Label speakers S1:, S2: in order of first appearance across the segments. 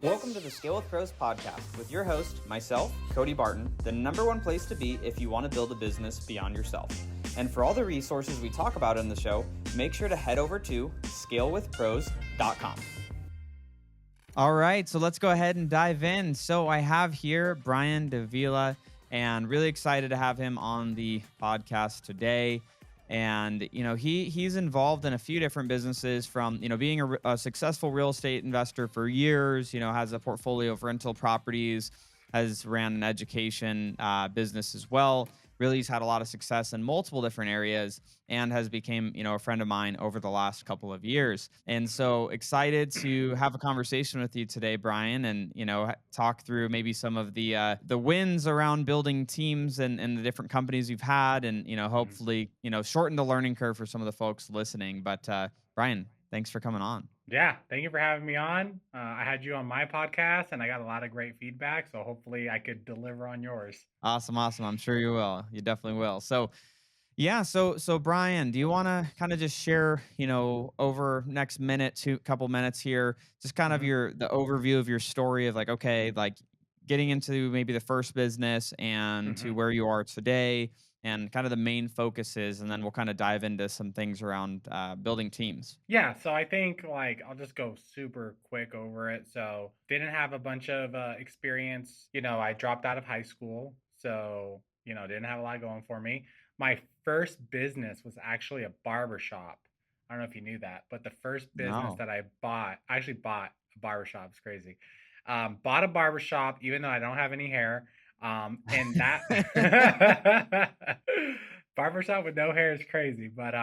S1: Welcome to the Scale with Pros podcast with your host, myself, Cody Barton, the number one place to be if you want to build a business beyond yourself. And for all the resources we talk about in the show, make sure to head over to scalewithpros.com. All right, so let's go ahead and dive in. So I have here Brian Davila, and really excited to have him on the podcast today. And he's involved in a few different businesses, from being a successful real estate investor for years. Has a portfolio of rental properties, has ran an education business as well. Really, he's had a lot of success in multiple different areas, and has become a friend of mine over the last couple of years. And so excited to have a conversation with you today, Brian, and talk through maybe some of the wins around building teams and the different companies you've had, and hopefully shorten the learning curve for some of the folks listening. But Brian, thanks for coming on.
S2: Yeah, thank you for having me on. I had you on my podcast and I got a lot of great feedback, so hopefully I could deliver on yours.
S1: Awesome. I'm sure you will. You definitely will. So yeah, so Brian, do you want to kind of just share, over next couple minutes here, just kind of
S2: hmm
S1: the overview of your story of like, okay, like getting into maybe the first business and to
S2: hmm
S1: where you are today, and kind of the main focuses, and then we'll kind of dive into some things around building teams.
S2: Yeah, so I think I'll just go super quick over it. So didn't have a bunch of experience. I dropped out of high school, so didn't have a lot going for me. My first business was actually a barber shop. I don't know if you knew that, but the first business
S1: No.
S2: that I actually bought a barber shop. It's crazy. Bought a barber shop, even though I don't have any hair. And that barbershop with no hair is crazy, but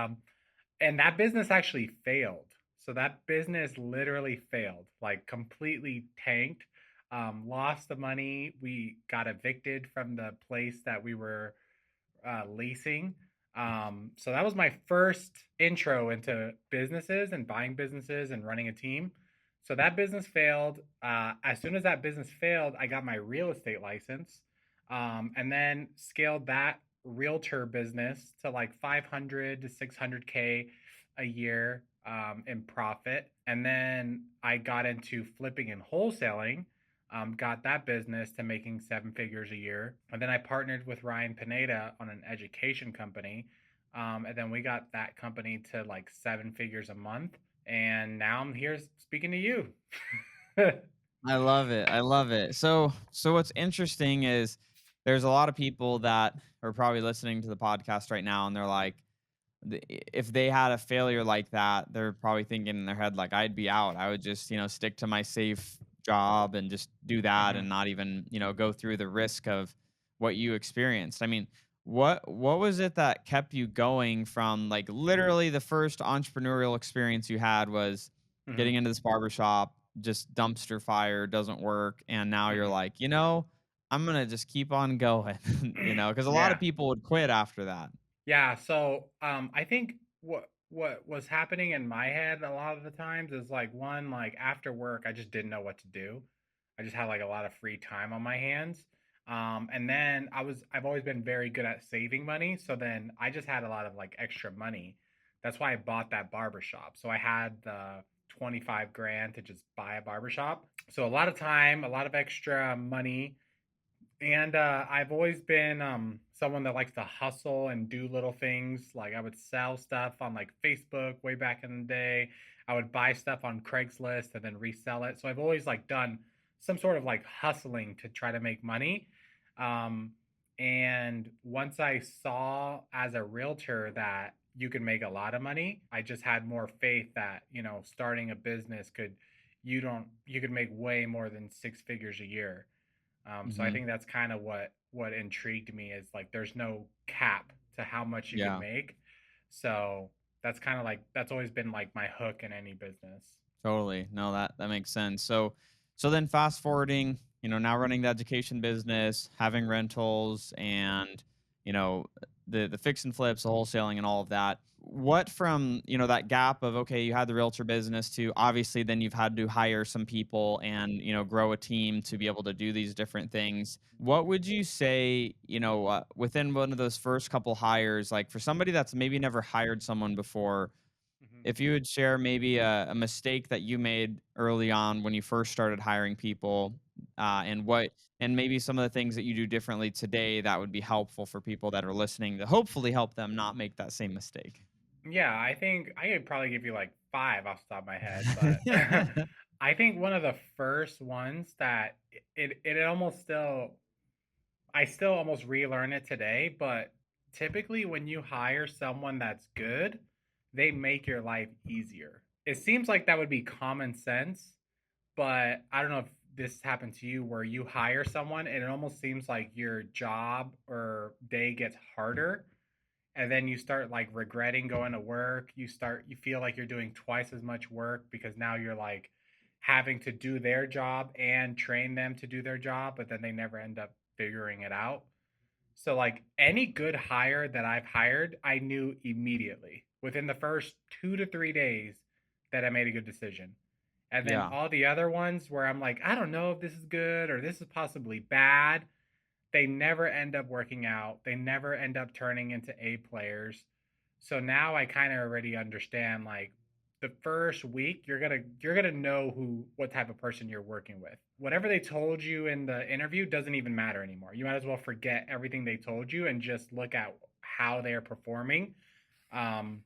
S2: and that business actually failed. So that business literally failed, like completely tanked. Lost the money. We got evicted from the place that we were leasing. So that was my first intro into businesses and buying businesses and running a team. So that business failed. As soon as that business failed, I got my real estate license, and then scaled that realtor business to like 500 to 600K a year in profit. And then I got into flipping and wholesaling, got that business to making 7 figures a year. And then I partnered with Ryan Pineda on an education company. And then we got that company to like 7 figures a month. And now I'm here speaking to you.
S1: I love it. I love it. So what's interesting is there's a lot of people that are probably listening to the podcast right now, and they're like, if they had a failure like that, they're probably thinking in their head like, I'd be out. I would just stick to my safe job and just do that,
S2: Mhm.
S1: and not even go through the risk of what you experienced. I mean, what was it that kept you going from, like, literally the first entrepreneurial experience you had was getting
S2: Mhm.
S1: into this barbershop, just dumpster fire, doesn't work, and now you're
S2: Mhm.
S1: like, I'm gonna just keep on going, because a lot of
S2: Yeah.
S1: people would quit after that.
S2: Yeah, so I think what was happening in my head a lot of the times is like, one, like after work I just didn't know what to do. I just had like a lot of free time on my hands. And then I've always been very good at saving money, so then I just had a lot of like extra money. That's why I bought that barber shop. So I had the 25 grand to just buy a barber shop. So a lot of time, a lot of extra money, and I've always been someone that likes to hustle and do little things. Like I would sell stuff on like Facebook way back in the day. I would buy stuff on Craigslist and then resell it. So I've always like done some sort of like hustling to try to make money. Um, and once I saw as a realtor that you can make a lot of money, I just had more faith that, starting a business you could make way more than 6 figures a year. So I
S1: Mhm.
S2: think that's kind of what intrigued me, is like there's no cap to how much you can
S1: Yeah,
S2: make. So that's kind of like that's always been like my hook in any business.
S1: totally. No, that makes sense. So then fast forwarding, now running the education business, having rentals, and you know, the fix and flips, the wholesaling, and all of that. What, from, that gap of, okay, you had the realtor business, to obviously then you've had to hire some people and, grow a team to be able to do these different things. What would you say, within one of those first couple hires, like for somebody that's maybe never hired someone before, if you would share maybe a mistake that you made early on when you first started hiring people, and maybe some of the things that you do differently today that would be helpful for people that are listening to hopefully help them not make that same mistake.
S2: Yeah, I think I could probably give you like five off the top of my head, but I think one of the first ones that it almost still I still almost relearn it today, but typically when you hire someone that's good, they make your life easier. It seems like that would be common sense, but I don't know if this happened to you where you hire someone and it almost seems like your job or day gets harder, and then you start like regretting going to work. You feel like you're doing twice as much work because now you're like having to do their job and train them to do their job, but then they never end up figuring it out. So like any good hire that I've hired, I knew immediately within the first 2 to 3 days that I made a good decision. And then
S1: Yeah.
S2: all the other ones where I'm like, I don't know if this is good or this is possibly bad, they never end up working out. They never end up turning into A players. So now I kind of already understand like the first week you're gonna know who what type of person you're working with. Whatever they told you in the interview doesn't even matter anymore. You might as well forget everything they told you and just look at how they're performing. Um,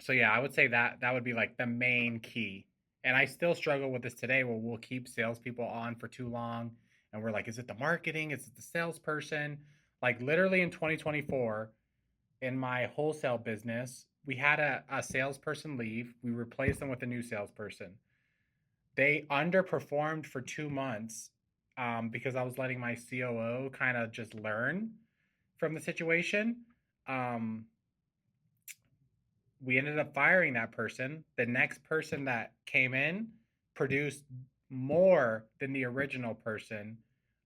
S2: so yeah, I would say that would be like the main key. And I still struggle with this today where we'll keep salespeople on for too long and we're like, is it the marketing? Is it the salesperson? Like literally in 2024, in my wholesale business, we had a salesperson leave. We replaced them with a new salesperson. They underperformed for 2 months because I was letting my COO kind of just learn from the situation. Um, we ended up firing that person. The next person that came in produced more than the original person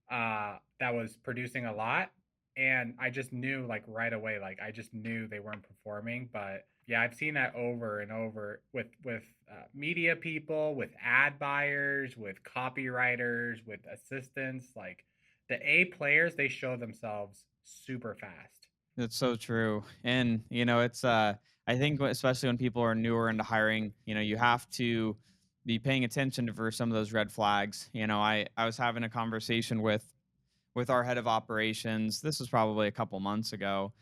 S2: that was producing a lot. And I just knew like right away, like I just knew they weren't performing. But yeah, I've seen that over and over with media people, with ad buyers, with copywriters, with assistants. Like the A players, they show themselves super fast.
S1: That's so true. And, it's I think especially when people are newer into hiring, you have to be paying attention to for some of those red flags. I was having a conversation with our head of operations. This was probably a couple months ago,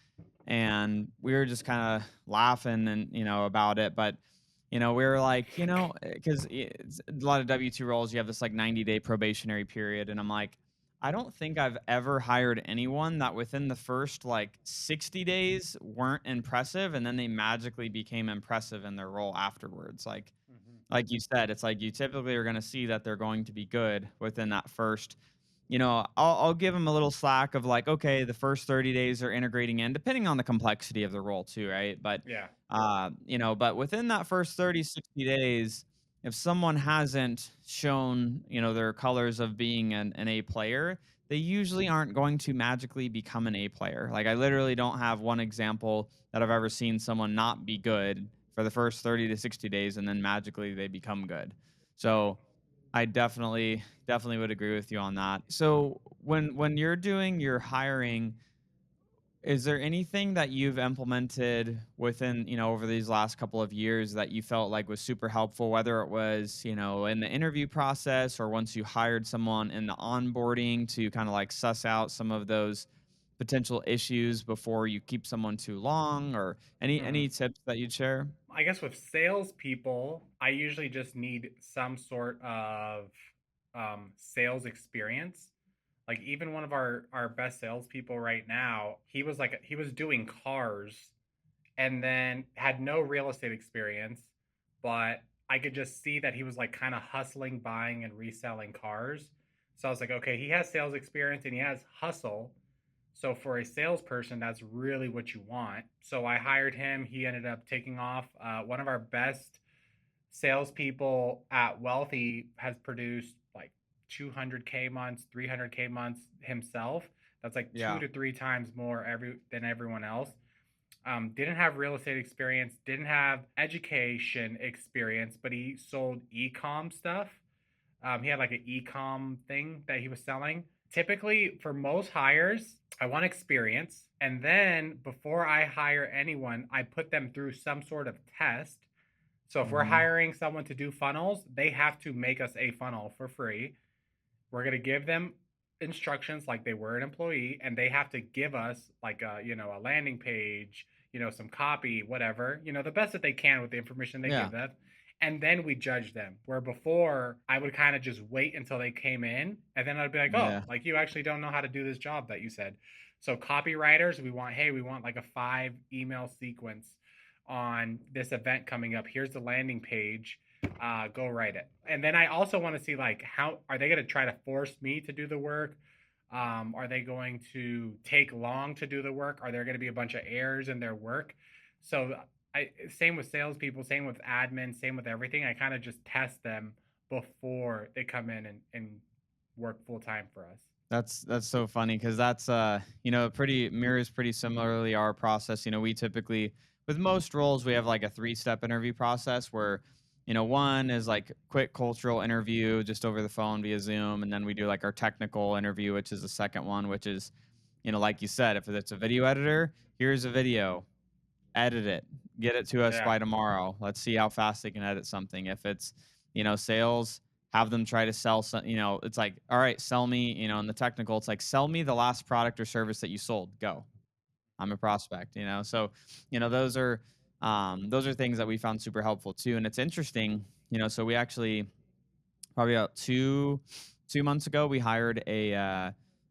S1: and we were just kind of laughing and about it, but we were like, because a lot of W2 roles, you have this like 90-day probationary period, and I'm like, I don't think I've ever hired anyone that within the first like 60 days weren't impressive and then they magically became impressive in their role afterwards.
S2: Mm-hmm.
S1: Like you said, it's like you typically are going to see that they're going to be good within that first. I'll give them a little slack of like, okay, the first 30 days are integrating in, depending on the complexity of the role too, right? But
S2: Yeah.
S1: but within that first 30, 60 days, if someone hasn't shown, their colors of being an A player, they usually aren't going to magically become an A player. Like I literally don't have one example that I've ever seen someone not be good for the first 30 to 60 days and then magically they become good. So I definitely would agree with you on that. So when you're doing your hiring, is there anything that you've implemented within, over these last couple of years that you felt like was super helpful, whether it was, in the interview process or once you hired someone in the onboarding to kind of like suss out some of those potential issues before you keep someone too long, or any
S2: Mm-hmm.
S1: tips that you'd share?
S2: I guess with salespeople, I usually just need some sort of sales experience. Like even one of our best salespeople right now, he was doing cars and then had no real estate experience, but I could just see that he was like kind of hustling, buying and reselling cars. So I was like, okay, he has sales experience and he has hustle. So for a salesperson, that's really what you want. So I hired him. He ended up taking off. One of our best salespeople at Wealthy has produced like 200K months, 300K months himself. That's like two
S1: Yeah.
S2: to three times more than everyone else. Didn't have real estate experience, didn't have education experience, but he sold e-com stuff. He had like an e-com thing that he was selling. Typically, for most hires, I want experience. And then before I hire anyone, I put them through some sort of test So if we're
S3: Mhm.
S2: hiring someone to do funnels, they have to make us a funnel for free. We're going to give them instructions like they were an employee, and they have to give us like a landing page, some copy, whatever, the best that they can with the information they
S3: Yeah.
S2: give us. And then we judge them. Where before I would kind of just wait until they came in, and then I'd be like, oh,
S3: Yeah.
S2: like you actually don't know how to do this job that you said. So copywriters, we want like a 5 email sequence on this event coming up. Here's the landing page, go write it. And then I also want to see like how are they going to try to force me to do the work? Are they going to take long to do the work? Are there going to be a bunch of errors in their work? So same with salespeople, same with admin, same with everything. I kind of just test them before they come in and work full time for us.
S3: That's so funny because that's pretty mirrors pretty similarly our process. We typically with most roles we have like a 3-step interview process where one is like quick cultural interview just over the phone via Zoom, and then we do like our technical interview, which is the second one, which is like you said, if it's a video editor, here's a video, edit it, get it to us
S2: Yeah.
S3: by tomorrow. Let's see how fast they can edit something. If it's, sales, have them try to sell some, it's like, all right, sell me, in the technical, it's like, sell me the last product or service that you sold. Go. I'm a prospect, So, those are things that we found super helpful too. And it's interesting, so we actually probably about two months ago we hired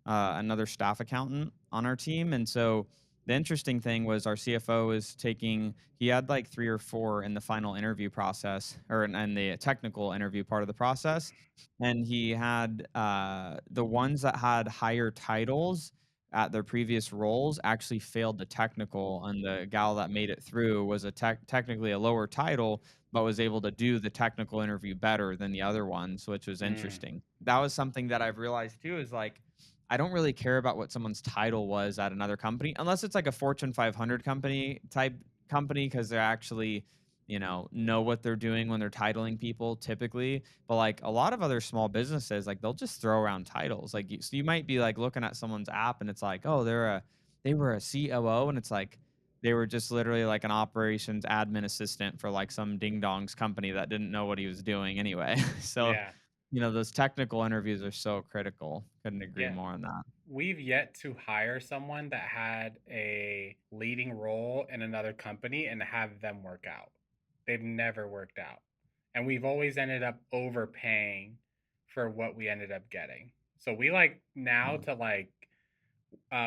S3: another staff accountant on our team. And so the interesting thing was our CFO was taking, he had like 3 or 4 in the final interview process, or in the technical interview part of the process, and he had the ones that had higher titles at their previous roles actually failed the technical, and the gal that made it through was technically a lower title but was able to do the technical interview better than the other ones, which was
S2: Mm.
S3: interesting. That was something that I've realized too, is like, I don't really care about what someone's title was at another company, unless it's like a Fortune 500 company type company, because they're actually, know what they're doing when they're titling people typically. But like a lot of other small businesses, like they'll just throw around titles. Like, so you might be like looking at someone's app and it's like, oh, they were a COO, and it's like, they were just literally like an operations admin assistant for like some ding dongs company that didn't know what he was doing anyway. So,
S2: Yeah.
S3: those technical interviews are so critical. Couldn't agree
S2: Yeah.
S3: more on that.
S2: We've yet to hire someone that had a leading role in another company and have them work out. They've never worked out. And we've always ended up overpaying for what we ended up getting. So we like now
S3: Mm.
S2: to like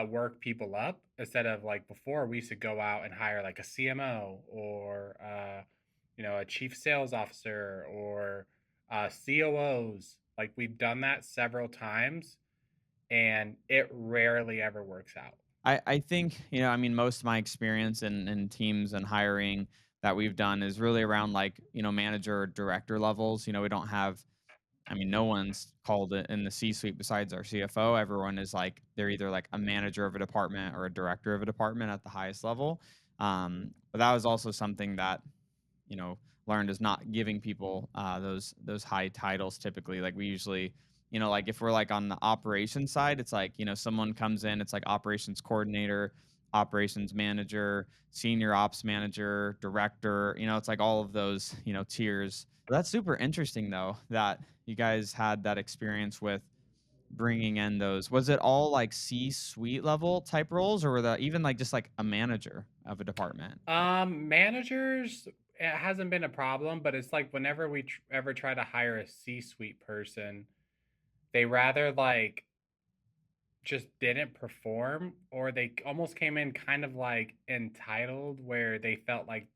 S2: work people up instead of like before we used to go out and hire like a CMO or a chief sales officer or COOs. Like we've done that several times and it rarely ever works out.
S3: I think, I mean, most of my experience in teams and hiring that we've done is really around like, manager or director levels. We don't have, I mean, no one's called it in the C-suite besides our CFO. Everyone is like, they're either like a manager of a department or a director of a department at the highest level. But that was also something that, learned, is not giving people those high titles typically. Like we usually, like if we're like on the operations side, it's like, someone comes in, it's like operations coordinator, operations manager, senior ops manager, director, it's like all of those, tiers. That's super interesting though, that you guys had that experience with bringing in those. Was it all like C-suite level type roles, or were that even like just like a manager of a department?
S2: Managers, it hasn't been a problem, but it's like whenever we ever try to hire a C-suite person, they rather like just didn't perform or they almost came in kind of like entitled where they felt like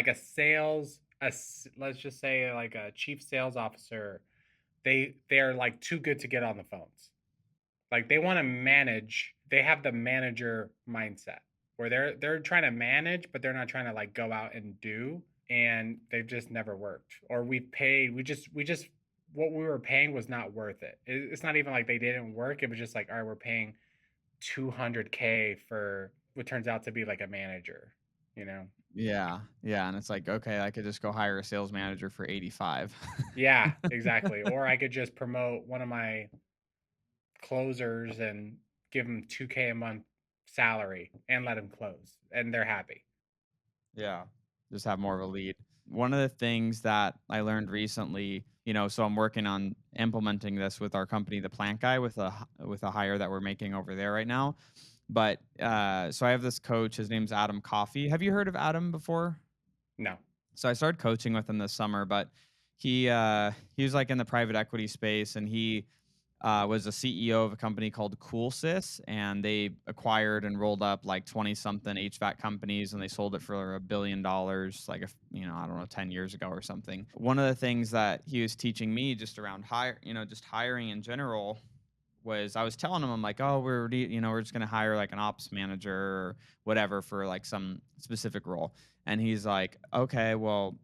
S2: a sales let's just say like a chief sales officer, they're like too good to get on the phones. Like they want to manage, they have the manager mindset where they're trying to manage but they're not trying to like go out and do, and they've just never worked. Or we just what we were paying was not worth it. It's not even like they didn't work, it was just like, all right, we're paying 200K for what turns out to be like a manager, you know?
S3: Yeah, yeah, and it's like, okay, I could just go hire a sales manager for 85.
S2: Yeah, exactly. Or I could just promote one of my closers and give them 2K a month salary and let them close, and they're happy.
S3: Yeah, just have more of a lead. one of the things that I learned recently, so I'm working on implementing this with our company, the Plant Guy, with a hire that we're making over there right now. But so I have this coach. His name's Adam Coffey. Have you heard of Adam before?
S2: No.
S3: So I started coaching with him this summer, but he was like in the private equity space, and he was a CEO of a company called CoolSys, and they acquired and rolled up like 20 something HVAC companies, and they sold it for $1 billion, like, I don't know, 10 years ago or something. One of the things that he was teaching me just around just hiring in general was, I was telling him, I'm like, oh, we're just going to hire like an ops manager or whatever for like some specific role. And he's like, okay, well,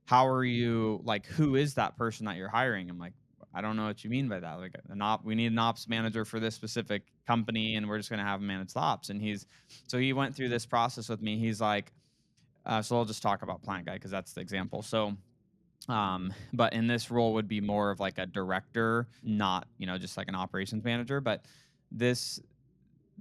S3: how are you, like, who is that person that you're hiring? I'm like, I don't know what you mean by that. Like, we need an ops manager for this specific company, and we're just going to have him manage the ops. And so he went through this process with me. He's like, so I'll just talk about Plant Guy because that's the example. So, but in this role would be more of like a director, not, just like an operations manager. But this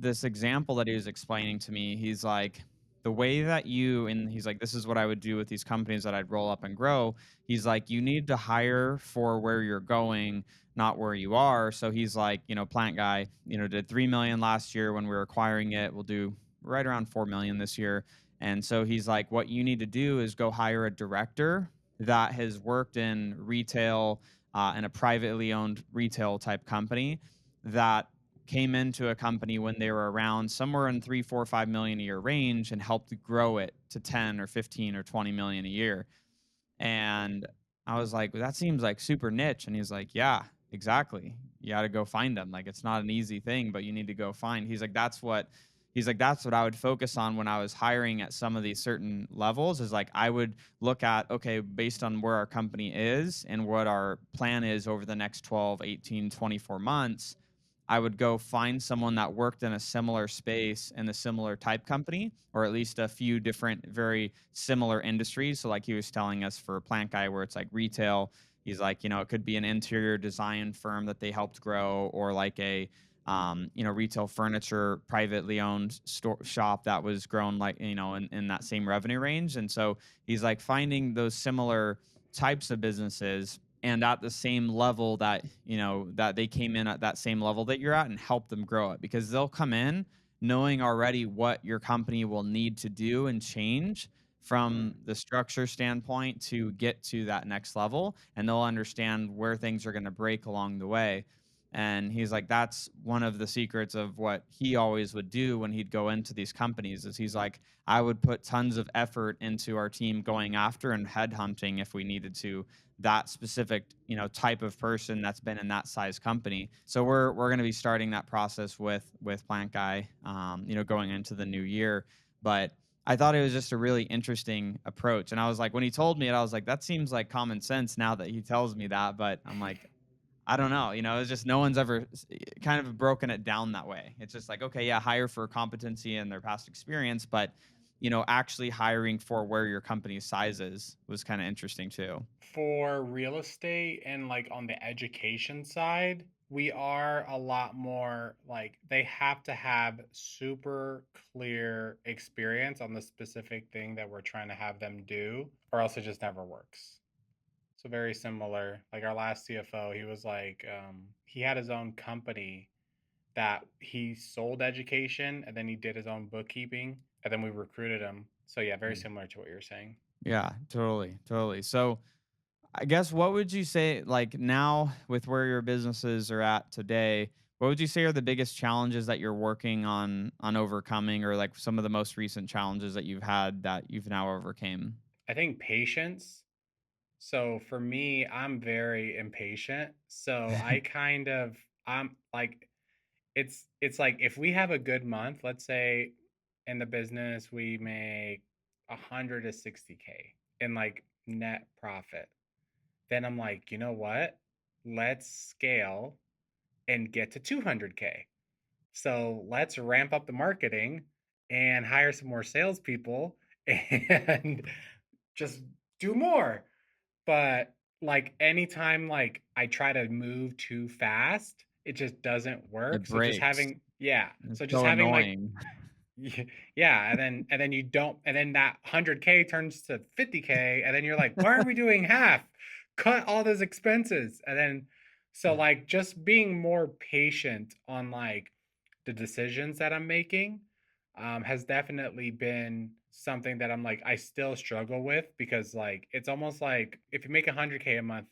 S3: this example that he was explaining to me, he's like, the way that he's like, this is what I would do with these companies that I'd roll up and grow. He's like, you need to hire for where you're going, not where you are. So he's like, Plant Guy, did 3 million last year when we were acquiring it. We'll do right around 4 million this year. And so he's like, what you need to do is go hire a director that has worked in retail, and a privately owned retail type company that came into a company when they were around somewhere in 3, 4, 5 million a year range and helped grow it to 10 or 15 or 20 million a year. And I was like, well, that seems like super niche. And he's like, yeah, exactly. You got to go find them. Like, it's not an easy thing, but you need to go find. He's like, that's what I would focus on when I was hiring at some of these certain levels, is like, I would look at, okay, based on where our company is and what our plan is over the next 12, 18, 24 months, I would go find someone that worked in a similar space in a similar type company, or at least a few different, very similar industries. So, like he was telling us for Plant Guy, where it's like retail, he's like, it could be an interior design firm that they helped grow, or like a, retail furniture, privately owned shop that was grown, like, in that same revenue range. And so he's like finding those similar types of businesses, and at the same level that that they came in at, that same level that you're at, and help them grow it, because they'll come in knowing already what your company will need to do and change from the structure standpoint to get to that next level, and they'll understand where things are going to break along the way. And he's like, that's one of the secrets of what he always would do when he'd go into these companies, is he's like, I would put tons of effort into our team going after and headhunting, if we needed to, that specific type of person that's been in that size company. So we're going to be starting that process with Plant Guy, going into the new year. But I thought it was just a really interesting approach, and I was like, when he told me it, I was like, that seems like common sense now that he tells me that. But I'm like, I don't know, it's just no one's ever kind of broken it down that way. It's just like, okay, yeah, hire for competency and their past experience, but actually hiring for where your company's size is was kind of interesting too.
S2: For real estate and like on the education side, we are a lot more like, they have to have super clear experience on the specific thing that we're trying to have them do, or else it just never works. So very similar. Like our last CFO, he was like, he had his own company that he sold education, and then he did his own bookkeeping, and then we recruited him. So yeah, very similar to what you're saying.
S3: Yeah, totally. So I guess, what would you say, like, now with where your businesses are at today, what would you say are the biggest challenges that you're working on overcoming, or like some of the most recent challenges that you've had that you've now overcame?
S2: I think patience. So for me, I'm very impatient. So I'm like, it's like, if we have a good month, let's say in the business we make 160K in like net profit, then I'm like, you know what? Let's scale and get to 200K. So let's ramp up the marketing and hire some more salespeople and just do more. But like, anytime like I try to move too fast, it just doesn't work.
S3: It
S2: So just
S3: breaks.
S2: having, yeah.
S3: It's
S2: So just
S3: so
S2: having like,
S3: annoying.
S2: Yeah, and then you don't, and then that 100K turns to 50K, and then you're like, why are we doing half? Cut all those expenses. And then so like just being more patient on like the decisions that I'm making has definitely been something that I'm like I still struggle with, because like it's almost like if you make 100K a month,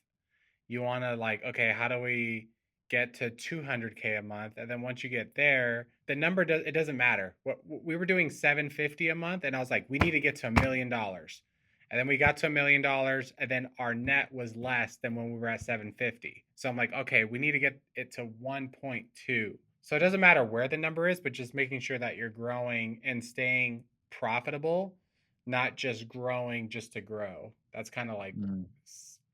S2: you want to like, okay, how do we get to 200K a month? And then once you get there, the number does, it doesn't matter. What we were doing 750 a month, and I was like, we need to get to $1 million. And then we got to $1 million, and then our net was less than when we were at 750. So I'm like, okay, we need to get it to 1.2. So it doesn't matter where the number is, but just making sure that you're growing and staying profitable, not just growing just to grow. That's kind of like
S3: Mm.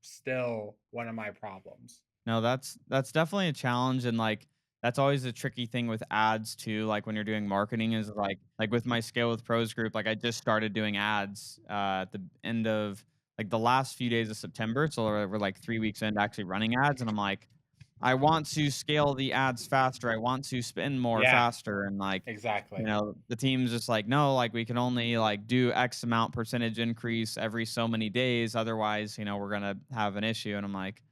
S2: still one of my problems.
S3: No, that's definitely a challenge, and like that's always a tricky thing with ads too. Like when you're doing marketing, is like with my Scale with Pros group, like I just started doing ads at the end of like the last few days of September. So we're like 3 weeks into actually running ads, and I'm like, I want to scale the ads faster. I want to spend more
S2: Yeah,
S3: faster, and like
S2: exactly.
S3: the team's just like, no, like we can only like do X amount percentage increase every so many days, otherwise, we're gonna have an issue. And I'm like,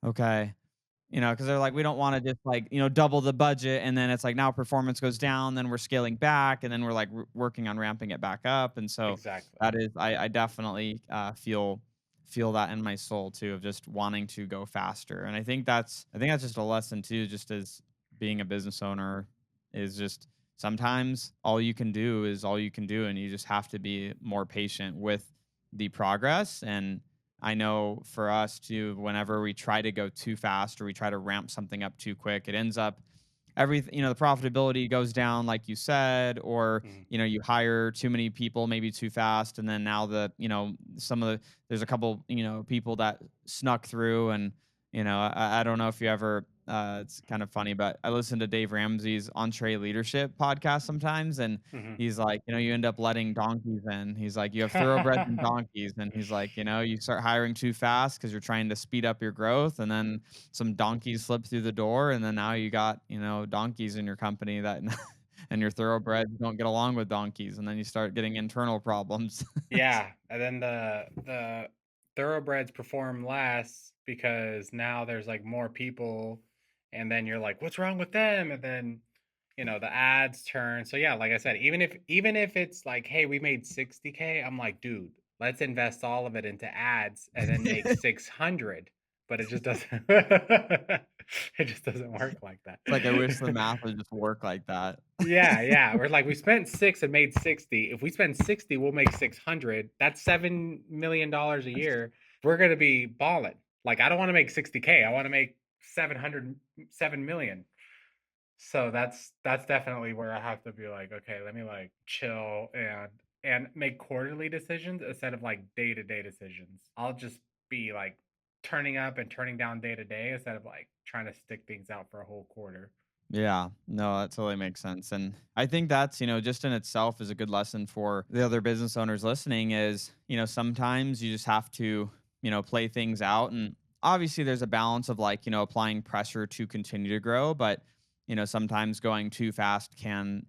S3: okay. Because they're like, we don't want to just like, double the budget. And then it's like now performance goes down, then we're scaling back, and then we're like working on ramping it back up. And so
S2: Exactly.
S3: that is, I definitely feel that in my soul too, of just wanting to go faster. And I think that's just a lesson too, just as being a business owner, is just sometimes all you can do is all you can do. And you just have to be more patient with the progress. And I know for us too, whenever we try to go too fast or we try to ramp something up too quick, it ends up everything, the profitability goes down, like you said, or,
S2: Mhm.
S3: you hire too many people, maybe too fast. And then now there's a couple, people that snuck through. And, I don't know if you ever, it's kind of funny, but I listen to Dave Ramsey's Entree Leadership podcast sometimes. And
S2: Mhm.
S3: he's like, you end up letting donkeys in. He's like, you have thoroughbreds and donkeys. And he's like, you start hiring too fast because you're trying to speed up your growth. And then some donkeys slip through the door. And then now you got, donkeys in your company that, and your thoroughbreds don't get along with donkeys. And then you start getting internal problems.
S2: Yeah, and then the thoroughbreds perform less because now there's like more people, and then you're like, what's wrong with them? And then the ads turn. So yeah, like I said, even if it's like, hey, we made 60K, I'm like, dude, let's invest all of it into ads and then make 600. But it just doesn't it just doesn't work like that.
S3: It's like I wish the math would just work like that.
S2: Yeah, yeah. We're like, we spent six and made 60. If we spend 60, we'll make 600. That's $7 million a year. We're gonna be balling. Like, I don't want to make 60K. I want to make 7 million. So that's definitely where I have to be like, okay, let me like chill and make quarterly decisions instead of like day-to-day decisions. I'll just be like turning up and turning down day to day instead of like trying to stick things out for a whole quarter.
S3: Yeah, no, that totally makes sense. And I think that's, just in itself is a good lesson for the other business owners listening is, sometimes you just have to, play things out. And obviously there's a balance of like, applying pressure to continue to grow, but sometimes going too fast can,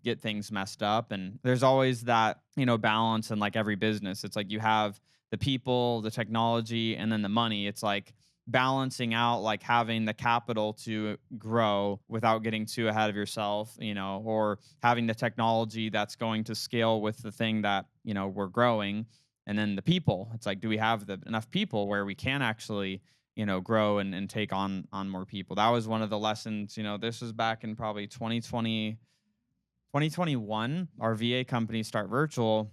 S3: get things messed up. And there's always that, balance in like every business. It's like you have the people, the technology, and then the money. It's like balancing out like having the capital to grow without getting too ahead of yourself, or having the technology that's going to scale with the thing that, we're growing. And then the people, it's like, do we have enough people where we can actually, grow and take on more people? That was one of the lessons, this was back in probably 2020, 2021. Our VA company, Start Virtual,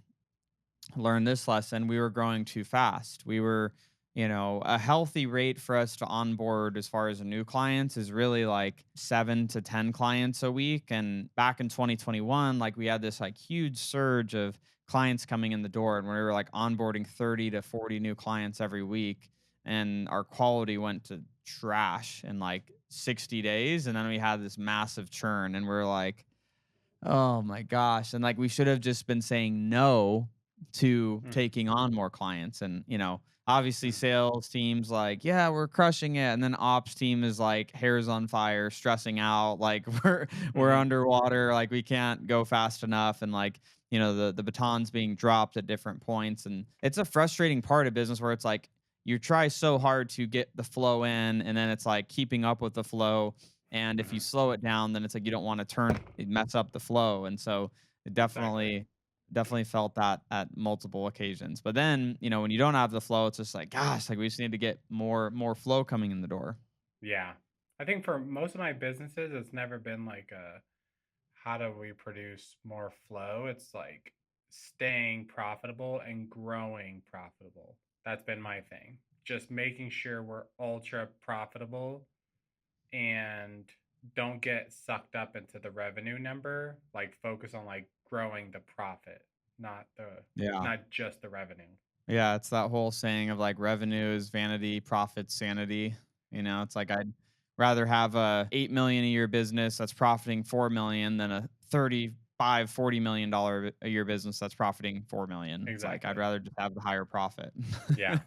S3: learned this lesson. We were growing too fast. We were, a healthy rate for us to onboard as far as new clients is really like 7 to 10 clients a week. And back in 2021, like we had this like huge surge of clients coming in the door, and we were like onboarding 30 to 40 new clients every week. And our quality went to trash in like 60 days. And then we had this massive churn, and we're like, oh my gosh. And like we should have just been saying no to
S2: Mm.
S3: taking on more clients. And, obviously
S2: Mm.
S3: sales teams like, yeah, we're crushing it. And then ops team is like hairs on fire, stressing out, like we're
S2: Mhm.
S3: underwater, like we can't go fast enough. And like, the batons being dropped at different points. And it's a frustrating part of business where it's like you try so hard to get the flow in, and then it's like keeping up with the flow. And if you
S2: Mhm.
S3: slow it down, then it's like you don't want to mess up the flow. And so it
S2: Exactly.
S3: definitely felt that at multiple occasions. But then, when you don't have the flow, it's just like, gosh, like we just need to get more flow coming in the door.
S2: Yeah. I think for most of my businesses, it's never been like a how do we produce more flow? It's like staying profitable and growing profitable. That's been my thing. Just making sure we're ultra profitable and don't get sucked up into the revenue number. Like focus on like growing the profit, not the
S3: Yeah.
S2: not just the revenue.
S3: Yeah, it's that whole saying of like revenue is vanity, profit sanity. It's like I'd rather have a 8 million a year business that's profiting 4 million than a 35, $40 million a year business that's profiting 4 million. It's like I'd
S2: Exactly.
S3: rather just have the higher profit.
S2: Yeah.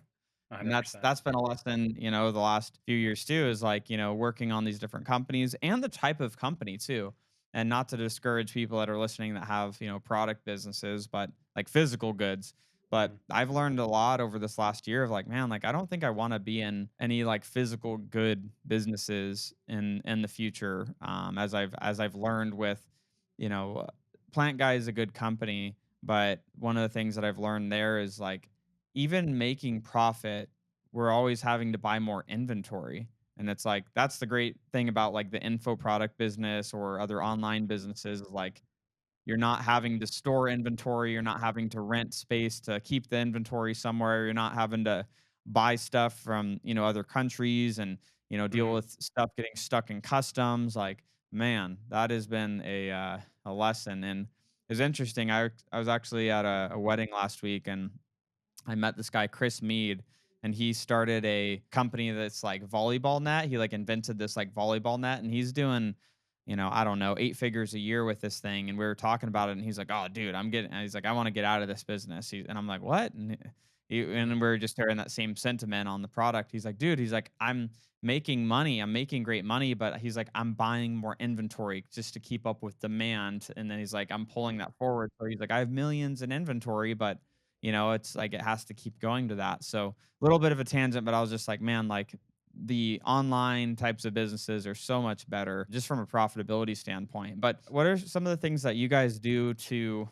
S3: And that's
S2: 100%.
S3: that's been a lesson, the last few years too, is like, working on these different companies and the type of company too. And not to discourage people that are listening that have, product businesses, but like physical goods. But
S2: Mhm.
S3: I've learned a lot over this last year of like, man, like I don't think I want to be in any like physical good businesses in the future. As I've learned with, you know, uh, Plant Guy is a good company, but one of the things that I've learned there is like even making profit, we're always having to buy more inventory. And it's like that's the great thing about like the info product business or other online businesses is like you're not having to store inventory, you're not having to rent space to keep the inventory somewhere, you're not having to buy stuff from, other countries and, deal
S2: Mhm.
S3: with stuff getting stuck in customs. Like, man, that has been a lesson. And it's interesting. I was actually at a wedding last week, and I met this guy, Chris Mead, and he started a company that's like volleyball net. He like invented this like volleyball net, and he's doing, I don't know, 8 figures a year with this thing. And we were talking about it, and he's like, "Oh, dude, and he's like, I want to get out of this business." And I'm like, "What?" And
S2: Mhm.
S3: we are just sharing that same sentiment on the product. He's like, "Dude," he's like, "I'm making money. I'm making great money, but he's like, I'm buying more inventory just to keep up with demand." And then he's like, I'm pulling that forward. So he's like, I have millions in inventory, but it's like it has to keep going to that. So a little bit of a tangent, but I was just like, man, like the online types of businesses are so much better just from a profitability standpoint. But what are some of the things that you guys do to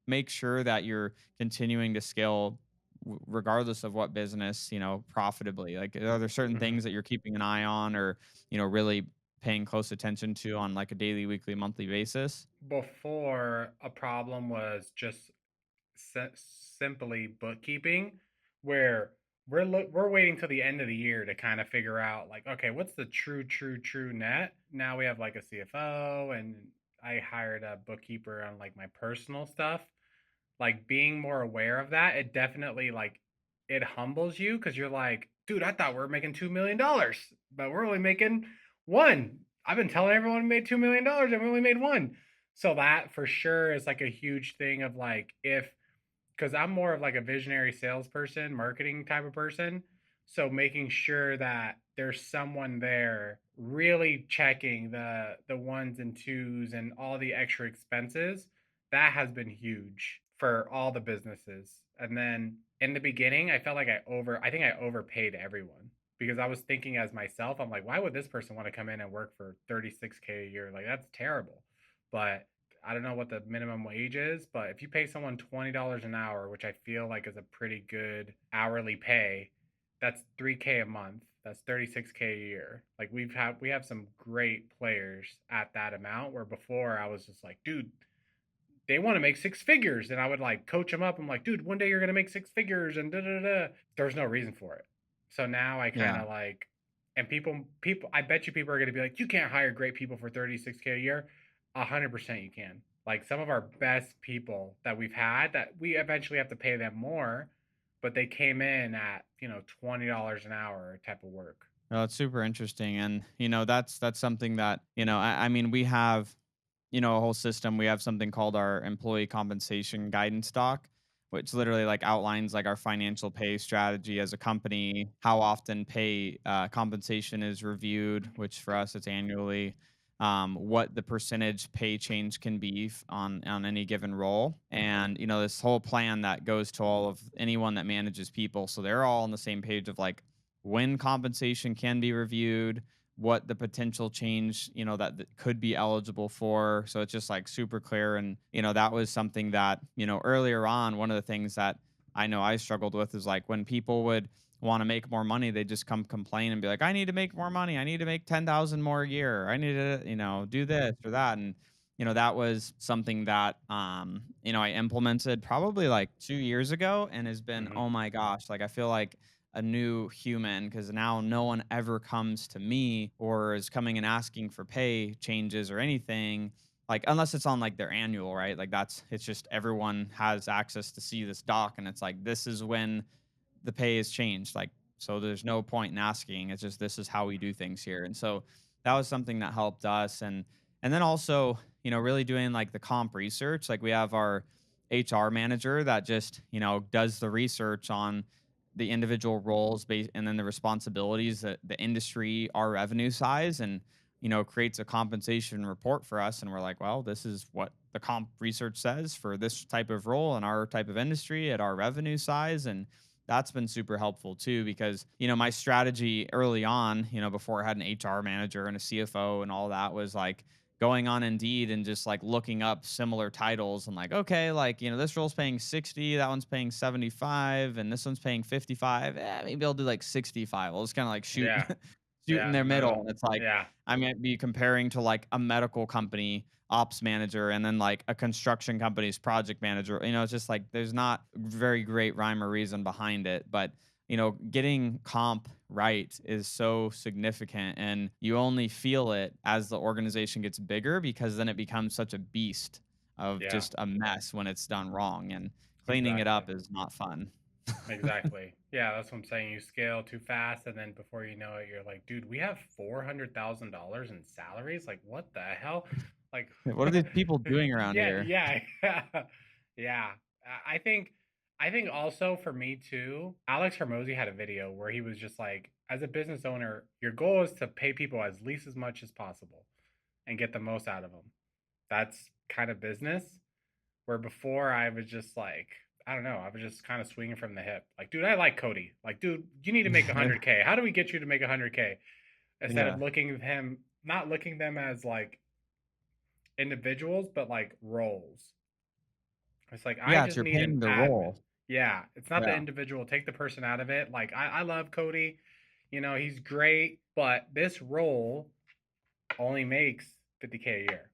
S3: make sure that you're continuing to scale regardless of what business, profitably? Like, are there certain
S2: Mhm.
S3: things that you're keeping an eye on or, really paying close attention to on like a daily, weekly, monthly basis?
S2: Before, a problem was just simply bookkeeping, where we're waiting till the end of the year to kind of figure out like, okay, what's the true net? Now we have like a CFO, and I hired a bookkeeper on like my personal stuff. Like being more aware of that, it definitely like it humbles you because you're like, dude, I thought we were making $2 million, but we're only making one. I've been telling everyone we made $2 million and we only made one. So that for sure is like a huge thing of like if because I'm more of like a visionary salesperson, marketing type of person. So making sure that there's someone there really checking the ones and twos and all the extra expenses, that has been huge for all the businesses. And then in the beginning, I felt like I think I overpaid everyone because I was thinking as myself, I'm like, why would this person want to come in and work for 36K a year? Like that's terrible. But I don't know what the minimum wage is, but if you pay someone $20 an hour, which I feel like is a pretty good hourly pay, that's 3K a month. That's 36K a year. Like we have some great players at that amount where before I was just like, dude, they want to make six figures, and I would like coach them up. I'm like, dude, one day you're gonna make six figures, and da da da. There's no reason for it. So now I kind
S3: Yeah.
S2: of like, and people, I bet you people are gonna be like, you can't hire great people for 36K a year. 100% you can. Like some of our best people that we've had that we eventually have to pay them more, but they came in at $20 an hour type of work.
S3: No, that's super interesting. And, that's something that, I mean, we have, a whole system. We have something called our employee compensation guidance doc, which literally like outlines like our financial pay strategy as a company, how often pay compensation is reviewed, which for us it's annually, what the percentage pay change can be on any given role, and this whole plan that goes to all of anyone that manages people, so they're all on the same page of like when compensation can be reviewed, what the potential change, that could be eligible for. So it's just like super clear. And, that was something that, earlier on, one of the things that I know I struggled with is like when people would want to make more money, they just come complain and be like, I need to make more money. I need to make 10,000 more a year. I need to, do this or that. And, that was something that, I implemented probably like 2 years ago and has been,
S2: Hmm.
S3: oh my gosh, like I feel like a new human because now no one ever comes to me or is coming and asking for pay changes or anything, like unless it's on like their annual, right? Like it's just everyone has access to see this doc and it's like this is when the pay is changed. Like, so there's no point in asking. It's just this is how we do things here. And so that was something that helped us. And then also, really doing like the comp research. Like we have our HR manager that just, does the research on the individual roles based and then the responsibilities, the industry, our revenue size, and creates a compensation report for us. And we're like, well, this is what the comp research says for this type of role and our type of industry at our revenue size. And that's been super helpful too, because, my strategy early on, before I had an HR manager and a CFO and all that was like going on Indeed and just like looking up similar titles and like, okay, like, this role's paying 60, that one's paying 75, and this one's paying 55. Maybe I'll do like 65. I'll just kind of like shoot,
S2: Yeah.
S3: shoot
S2: Yeah.
S3: in
S2: In the
S3: their middle.
S2: middle.
S3: And it's like,
S2: Yeah.
S3: I might be comparing to like a medical company ops manager and then like a construction company's project manager. It's just like there's not very great rhyme or reason behind it. But getting comp right is so significant, and you only feel it as the organization gets bigger because then it becomes such a beast of
S2: Yeah.
S3: just a mess when it's done wrong, and cleaning it
S2: Exactly.
S3: up is not fun.
S2: Exactly. Yeah, that's what I'm saying. You scale too fast, and then before you know it, you're like, dude, we have $400,000 in salaries. Like, what the hell? Like,
S3: What are these people doing around
S2: yeah,
S3: here?
S2: yeah, yeah, yeah. I think also for me too, Alex Hermosi had a video where he was just like, as a business owner, your goal is to pay people as least as much as possible and get the most out of them. That's kind of business. Where before I was just like, I don't know, I was just kind of swinging from the hip. Like, dude, I like Cody. Like, dude, you need to make 100K. How do we get you to make 100K? Instead of
S3: Yeah.
S2: looking at him, not looking them as like individuals, but like roles. It's like I
S3: Yeah, it's
S2: just
S3: you're
S2: need an
S3: paying the
S2: admin.
S3: role.
S2: Yeah, it's not the
S3: Yeah.
S2: individual. Take the person out of it. Like I love Cody. He's great, but this role only makes 50K a year.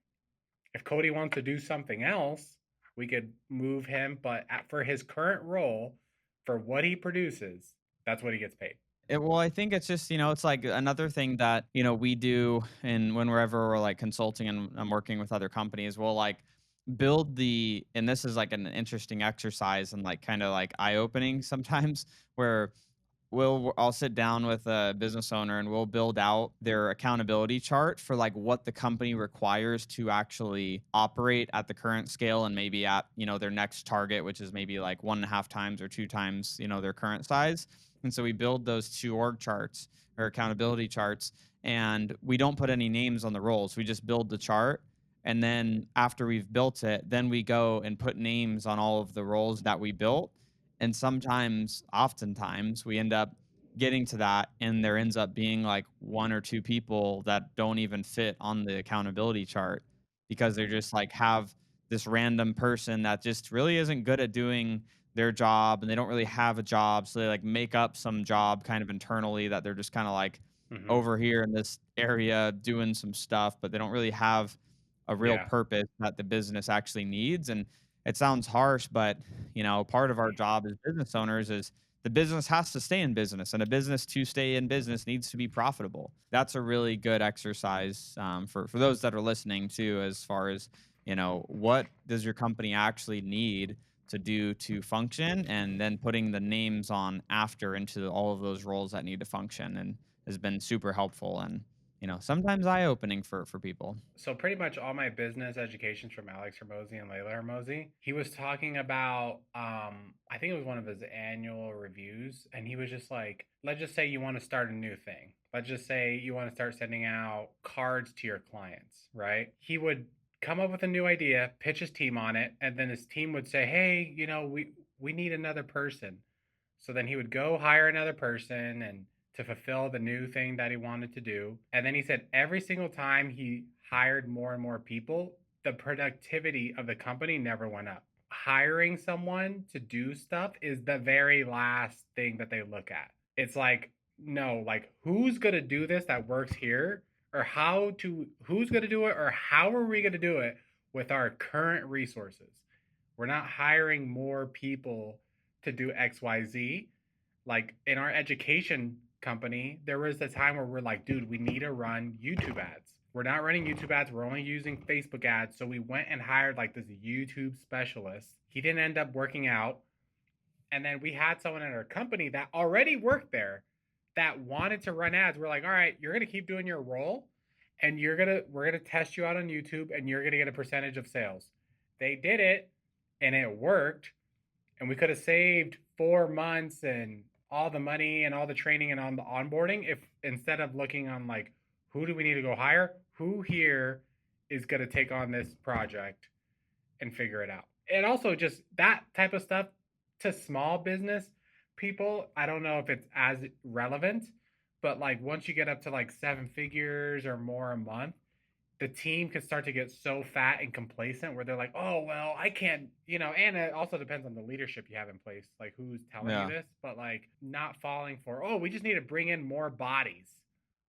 S2: If Cody wants to do something else, we could move him. But for his current role, for what he produces, that's what he gets paid.
S3: Well, I think it's just, it's like another thing that, we do, and whenever we're like consulting and I'm working with other companies, we'll like and this is like an interesting exercise and like kind of like eye opening sometimes where I'll sit down with a business owner and we'll build out their accountability chart for like what the company requires to actually operate at the current scale and maybe at, their next target, which is maybe like 1.5 times or 2 times, their current size. And so we build those two org charts or accountability charts, and we don't put any names on the roles. We just build the chart. And then after we've built it, then we go and put names on all of the roles that we built. And oftentimes, we end up getting to that, and there ends up being like one or two people that don't even fit on the accountability chart because they're just like have this random person that just really isn't good at doing their job and they don't really have a job. So they like make up some job kind of internally that they're just kind of like
S2: Hmm.
S3: over here in this area doing some stuff, but they don't really have a real
S2: Yeah.
S3: purpose that the business actually needs. And it sounds harsh, but part of our job as business owners is the business has to stay in business, and a business to stay in business needs to be profitable. That's a really good exercise for those that are listening too, as far as what does your company actually need to do to function, and then putting the names on after into all of those roles that need to function, and has been super helpful. And sometimes eye-opening for people.
S2: So pretty much all my business education's from Alex Hermosi and Layla Hermosi. He was talking about I think it was one of his annual reviews, and he was just like, let's just say you want to start a new thing. Let's just say you want to start sending out cards to your clients, right? He would come up with a new idea, pitch his team on it, and then his team would say, "Hey, we need another person." So then he would go hire another person and to fulfill the new thing that he wanted to do. And then he said every single time he hired more and more people, the productivity of the company never went up. Hiring someone to do stuff is the very last thing that they look at. It's like, no, like who's going to do this that works here, or who's going to do it, or how are we going to do it with our current resources? We're not hiring more people to do XYZ. Like in our education company, there was a time where we're like, dude, we need to run YouTube ads. We're not running YouTube ads. We're only using Facebook ads. So we went and hired like this YouTube specialist. He didn't end up working out. And then we had someone in our company that already worked there that wanted to run ads. We're like, all right, you're going to keep doing your role, and we're going to test you out on YouTube, and you're going to get a percentage of sales. They did it, and it worked. And we could have saved 4 months and all the money and all the training and on the onboarding if instead of looking on like, who do we need to go hire? Who here is going to take on this project and figure it out? And also just that type of stuff to small business people, I don't know if it's as relevant, but like once you get up to like 7 figures or more a month, the team can start to get so fat and complacent where they're like, oh, well, I can't, and it also depends on the leadership you have in place, like who's telling
S3: Yeah.
S2: you this, but like not falling for, oh, we just need to bring in more bodies.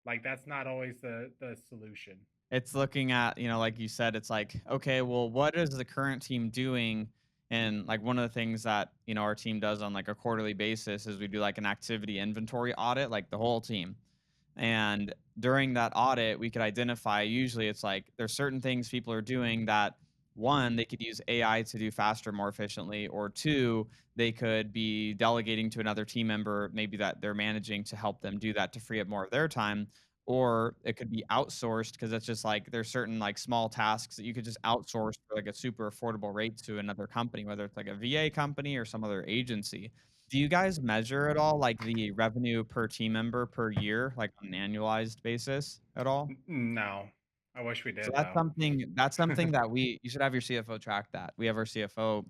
S2: Like that's not always the solution.
S3: It's looking at, like you said, it's like, okay, well, what is the current team doing? And like one of the things that, our team does on like a quarterly basis is we do like an activity inventory audit, like the whole team. And during that audit, we could identify, usually it's like there's certain things people are doing that one, they could use AI to do faster, more efficiently, or two, they could be delegating to another team member, maybe that they're managing to help them do that to free up more of their time. Or it could be outsourced because it's just like there's certain like small tasks that you could just outsource for like a super affordable rate to another company, whether it's like a VA company or some other agency. Do you guys measure at all, like, the revenue per team member per year, like, on an annualized basis at all?
S2: No, I wish we
S3: So
S2: did
S3: that's
S2: though.
S3: something that you should have your CFO track that. We have our CFO,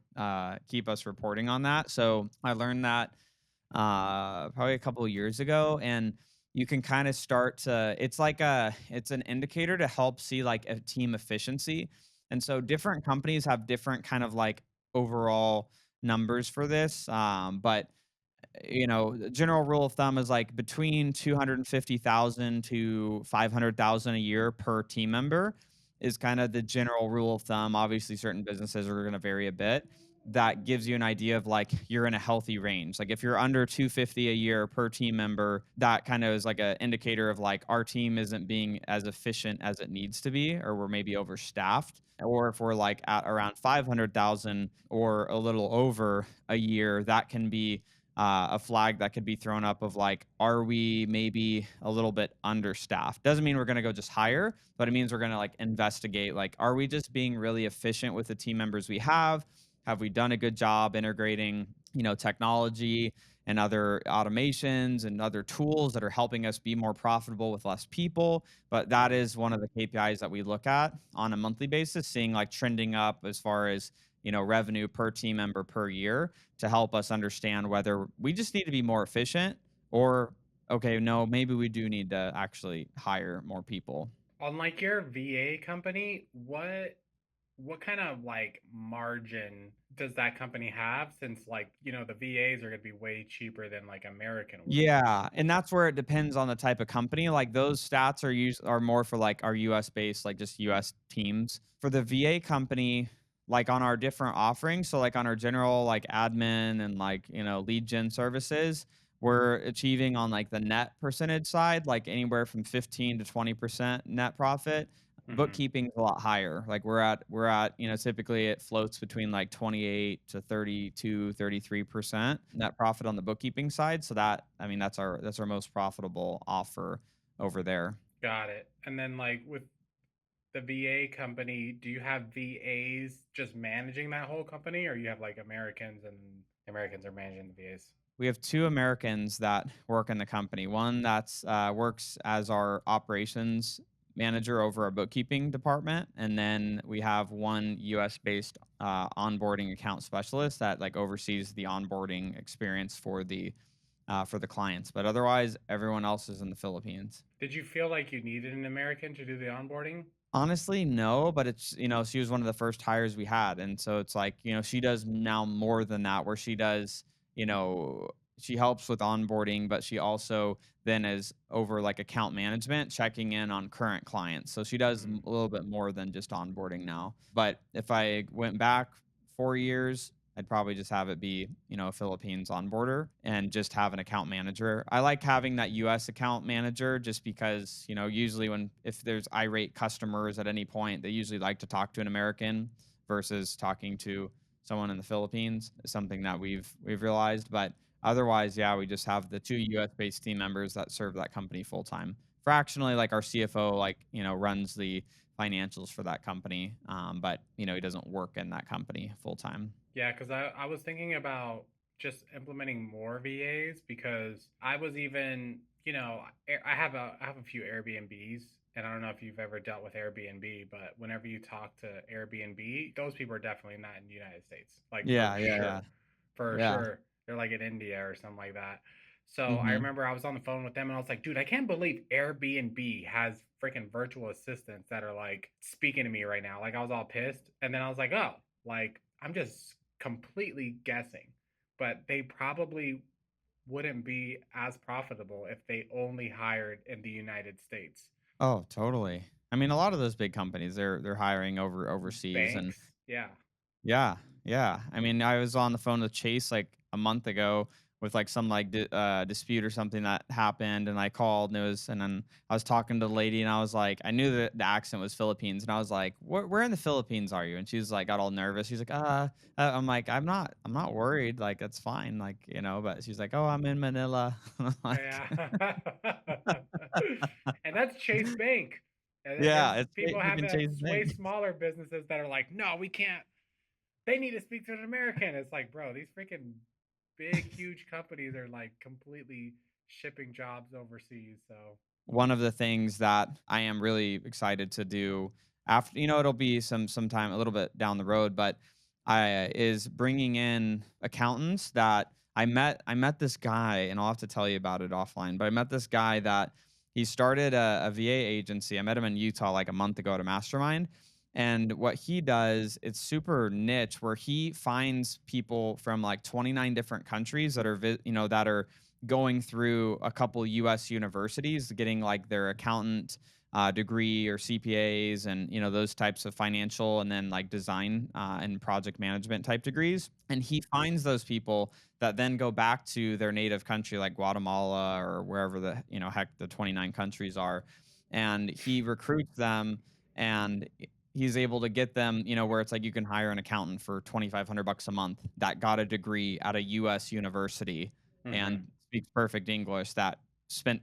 S3: keep us reporting on that. So I learned that, probably a couple of years ago, and you can kinda start to it's an indicator to help see, like, a team efficiency. And so different companies have different kind of, like, overall numbers for this, but the general rule of thumb is like between 250,000 to 500,000 a year per team member is kind of the general rule of thumb. Obviously, certain businesses are going to vary a bit. That gives you an idea of like you're in a healthy range. Like if you're under 250 a year per team member, that kind of is like an indicator of like our team isn't being as efficient as it needs to be, or we're maybe overstaffed. Or if we're like at around 500,000 or a little over a year, that can be a flag that could be thrown up of like, are we maybe a little bit understaffed? Doesn't mean we're going to go just hire, but it means we're going to like investigate, like, are we just being really efficient with the team members we have? Have we done a good job integrating, technology and other automations and other tools that are helping us be more profitable with less people? But that is one of the KPIs that we look at on a monthly basis, seeing like trending up as far as, revenue per team member per year to help us understand whether we just need to be more efficient or, okay, no, maybe we do need to actually hire more people.
S2: On like your VA company, what kind of like margin does that company have, since like the VAs are going to be way cheaper than like American workers?
S3: Yeah, and that's where it depends on the type of company. Like those stats are more for like our US based, like just US teams. For the VA company, like on our different offerings, so like on our general like admin and like, lead gen services, we're achieving on like the net percentage side, like anywhere from 15 to 20% net profit.
S2: Hmm.
S3: Bookkeeping is a lot higher. Like we're at, typically it floats between like 28 to 32, 33% net profit on the bookkeeping side. So that, I mean, that's our most profitable offer over there.
S2: Got it. And then like with the VA company, do you have VAs just managing that whole company, or you have like Americans and Americans are managing the VAs?
S3: We have two Americans that work in the company. One that's works as our operations manager over our bookkeeping department, and then we have one U.S. based onboarding account specialist that like oversees the onboarding experience for the clients. But otherwise, everyone else is in the Philippines.
S2: Did you feel like you needed an American to do the onboarding?
S3: Honestly, no, but it's, she was one of the first hires we had. And so it's like, she does now more than that, where she does, you know, she helps with onboarding, but she also then is over like account management, checking in on current clients. So she does
S2: Mm.
S3: a little bit more than just onboarding now. But if I went back 4 years, I'd probably just have it be, a Philippines onboarder and just have an account manager. I like having that US account manager just because, usually if there's irate customers at any point, they usually like to talk to an American versus talking to someone in the Philippines, is something that we've realized. But otherwise, yeah, we just have the two US based team members that serve that company full time. Fractionally, like our CFO, like, runs the financials for that company. But he doesn't work in that company full time.
S2: Yeah, because I was thinking about just implementing more VAs because I was even, I have a few Airbnbs, and I don't know if you've ever dealt with Airbnb, but whenever you talk to Airbnb, those people are definitely not in the United States, like
S3: Yeah, yeah, yeah,
S2: for
S3: yeah.
S2: sure. They're like in India or something like that. So I
S3: Hmm.
S2: remember I was on the phone with them and I was like, dude, I can't believe Airbnb has freaking virtual assistants that are like speaking to me right now. Like I was all pissed. And then I was like, oh, like I'm just completely guessing. But they probably wouldn't be as profitable if they only hired in the United States.
S3: Oh, totally. I mean, a lot of those big companies, they're hiring overseas, and
S2: Banks, yeah.
S3: yeah, yeah. I mean, I was on the phone with Chase like a month ago with like some like dispute or something that happened, and I called and and then I was talking to the lady, and I was like, I knew that the accent was Philippines, and I was like, where in the Philippines are you? And she was like, got all nervous. She's like, I'm like, I'm not worried, like that's fine, like But she's like, oh, I'm in Manila. I'm like,
S2: Yeah. And that's Chase Bank. And
S3: yeah, it's
S2: people have
S3: freaking Chase
S2: way
S3: Bank.
S2: smaller businesses that are like, no, we can't. They need to speak to an American. It's like, bro, these freaking big, huge companies are like completely shipping jobs overseas. So,
S3: One of the things that I am really excited to do after, it'll be sometime a little bit down the road, but I is bringing in accountants that I met this guy, and I'll have to tell you about it offline, but I met this guy that he started a VA agency. I met him in Utah like a month ago at a mastermind. And what he does, it's super niche, where he finds people from like 29 different countries that are that are going through a couple US universities, getting like their accountant degree or CPAs, and those types of financial and then like design and project management type degrees. And he finds those people that then go back to their native country like Guatemala or wherever the heck the 29 countries are, and he recruits them, and he's able to get them, where it's like you can hire an accountant for 2,500 bucks a month that got a degree at a US university
S2: mm-hmm.
S3: and speaks perfect English, that spent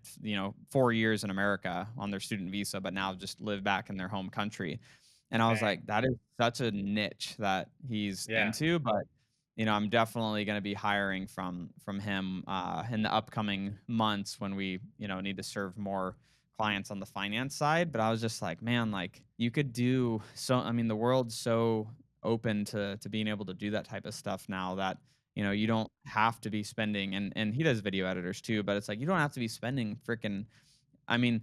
S3: 4 years in America on their student visa, but now just live back in their home country. And I was
S2: Dang.
S3: like, that is such a niche that he's
S2: Yeah.
S3: into. But I'm definitely going to be hiring from him in the upcoming months when we need to serve more clients on the finance side. But I was just like, man, like you could do so. I mean, the world's so open to being able to do that type of stuff now that you don't have to be spending, and he does video editors too, but it's like you don't have to be spending freaking, I mean,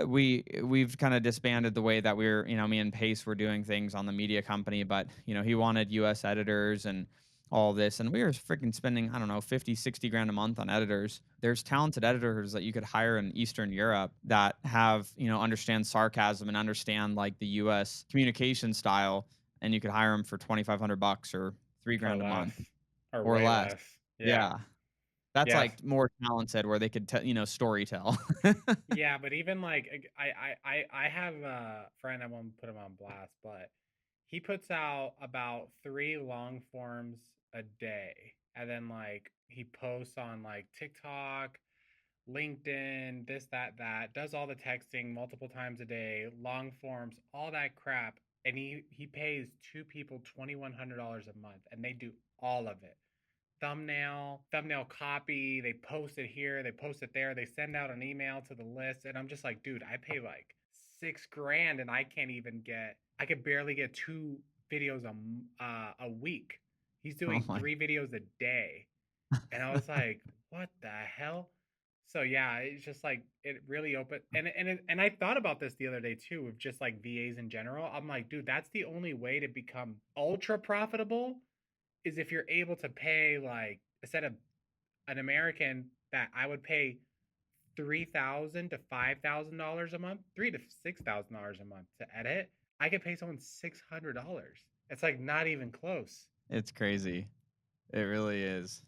S3: we've kind of disbanded the way that we're, me and Pace were doing things on the media company, but he wanted US editors and all this, and we were freaking spending, I don't know, 50, 60 grand a month on editors. There's talented editors that you could hire in Eastern Europe that have, understand sarcasm and understand like the US communication style, and you could hire them for 2,500 bucks or 3
S2: Or
S3: grand a
S2: less.
S3: month
S2: Or
S3: or
S2: way
S3: less.
S2: less. Yeah.
S3: Yeah. That's
S2: Yes.
S3: like more talented where they could story tell.
S2: Yeah, but even like I have a friend, I won't put him on blast, but he puts out about 3 long forms a day. And then like he posts on like TikTok, LinkedIn, this, that, does all the texting multiple times a day, long forms, all that crap. And he pays two people $2,100 a month, and they do all of it. Thumbnail copy, they post it here, they post it there, they send out an email to the list, and I'm just like, dude, I pay like $6,000 and I could barely get 2 videos a week. He's
S3: Oh
S2: doing
S3: my.
S2: 3 videos a day. And I was like, what the hell? So yeah, it's just like it really opened, and I thought about this the other day too, of just like VAs in general. I'm like, dude, that's the only way to become ultra profitable is if you're able to pay, like, instead of an American that I would pay $3,000 to $5,000 a month, $3,000 to $6,000 a month to edit, I could pay someone $600. It's like not even close.
S3: It's crazy. It really is.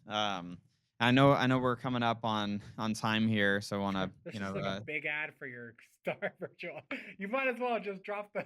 S3: I know we're coming up on time here, so I want to,
S2: This is like a big ad for your Star Virtual. You might as well just drop the.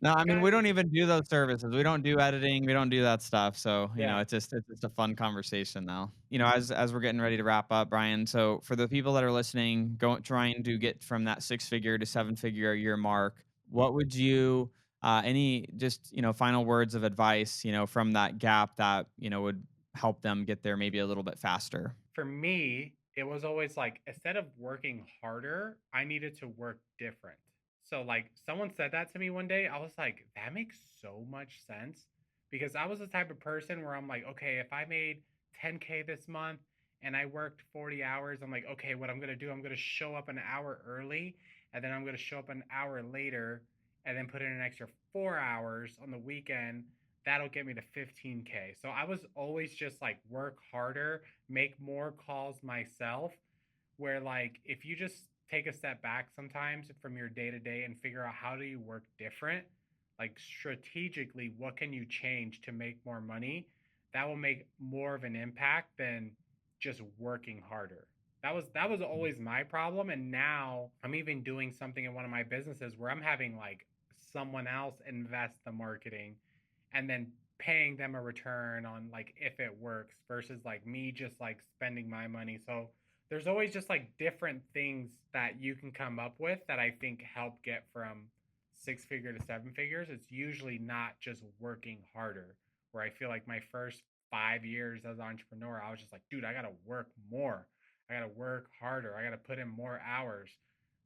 S3: No, I mean, we
S2: Guys,
S3: don't even do those services. We don't do editing. We don't do that stuff. So,
S2: yeah.
S3: it's just a fun conversation though. As we're getting ready to wrap up, Brian, so for the people that are listening, trying to get from that 6-figure to 7-figure a year mark, what would you any just, final words of advice, from that gap that, would help them get there maybe a little bit faster?
S2: For me, it was always like, instead of working harder, I needed to work different. So like someone said that to me one day, I was like, that makes so much sense, because I was the type of person where I'm like, okay, if I made 10K this month and I worked 40 hours, I'm like, okay, what I'm going to do, I'm going to show up an hour early, and then I'm going to show up an hour later, and then put in an extra 4 hours on the weekend. That'll get me to 15K. So I was always just like, work harder, make more calls myself, where like if you just take a step back sometimes from your day to day and figure out how do you work different, like strategically, what can you change to make more money, that will make more of an impact than just working harder. That was always my problem, and now I'm even doing something in one of my businesses where I'm having like someone else invest the marketing, and then paying them a return on like if it works, versus like me just like spending my money. So there's always just like different things that you can come up with that I think help get from 6 figure to 7 figures. It's usually not just working harder, where I feel like my first 5 years as an entrepreneur, I was just like, dude, I got to work more. I got to work harder. I got to put in more hours.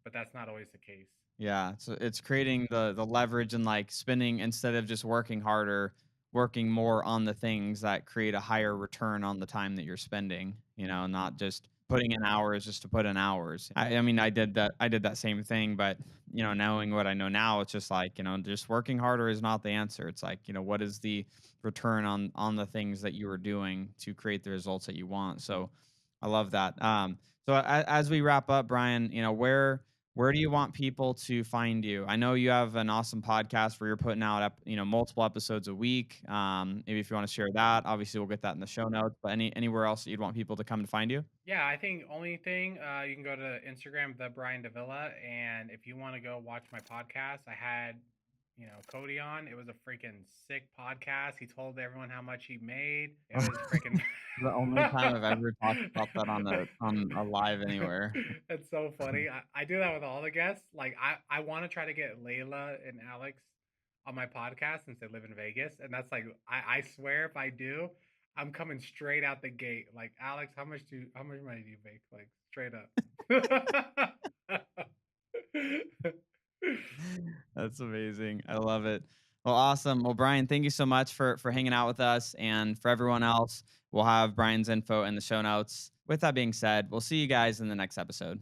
S2: But that's not always the case.
S3: Yeah, so it's creating the leverage and like spending instead of just working harder, working more on the things that create a higher return on the time that you're spending, not just putting in hours just to put in hours. I mean, I did that same thing, but knowing what I know now, it's just like, just working harder is not the answer. It's like, what is the return on the things that you are doing to create the results that you want? So I love that. So as we wrap up, Brian, where do you want people to find you? I know you have an awesome podcast where you're putting out, multiple episodes a week. Maybe if you want to share that, obviously we'll get that in the show notes. But anywhere else that you'd want people to come to find you?
S2: Yeah, I think only thing, you can go to Instagram, the Brian Davila, and if you want to go watch my podcast, I had Cody on. It was a freaking sick podcast. He told everyone how much he made. It was freaking.
S3: The only time I've ever talked about that on a live anywhere.
S2: It's so funny. I do that with all the guests. Like I want to try to get Layla and Alex on my podcast since they live in Vegas, and that's like I swear if I do, I'm coming straight out the gate. Like, Alex, how much money do you make? Like, straight up.
S3: That's amazing. I love it. Well, awesome. Well, Brian, thank you so much for hanging out with us. And for everyone else, we'll have Brian's info in the show notes. With that being said, we'll see you guys in the next episode.